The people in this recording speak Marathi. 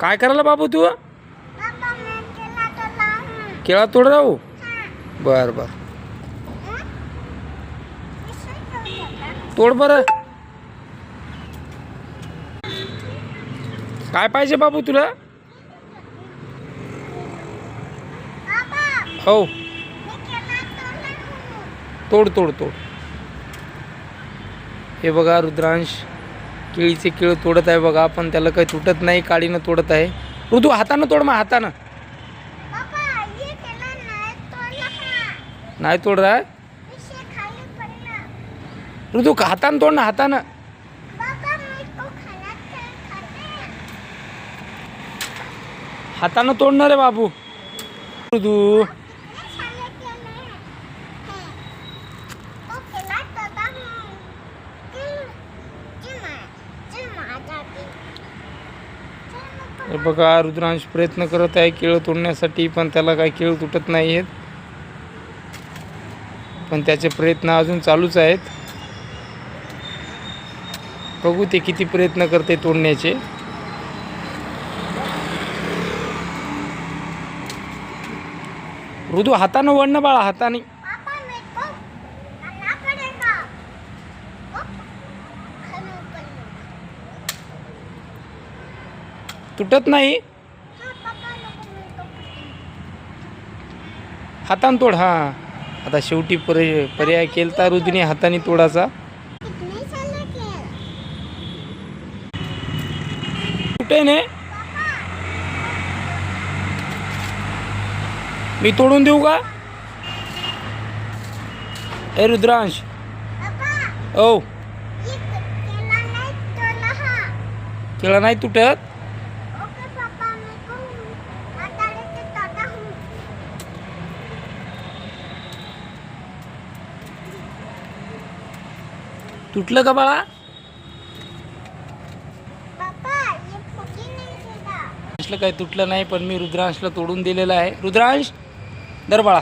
काय करायला बाबू तू? केळा तोड राहू. बर बर तोड बर. काय पाहिजे बाबू तुला? हो तोड तोड तोड. हे बघा रुद्रांश केळीचे केळ तोडत आहे बघा, पण त्याला काही तुटत नाही, काडीनं तोडत आहे. ऋतू हातानं तोड, मग हातानं नाही तोड रहा. ऋतू हातानं तोड ना, हातानं. हातानं तोडणार रे बाबू. ऋतू हे बघा रुद्रांश प्रयत्न करत आहे केळ तोडण्यासाठी, पण त्याला काही केळ तुटत नाही आहेत. पण त्याचे प्रयत्न अजून चालूच आहेत. बघू ते किती प्रयत्न करते तोडण्याचे. ऋतू हातानं वळणं बाळा, हाताने. तुटत नाही. हाताने तोड. हा आता शेवटी पर्याय केलता ऋतूने हाताने तोडाचा. कुठे ने मी तोडून देऊ का? ए रुद्रांश. ओ केळा नाही तुटत. तुटलं का बाळा? काही तुटलं नाही, पण मी रुद्रांशला तोडून दिलेलं आहे. रुद्रांश धर बाळा.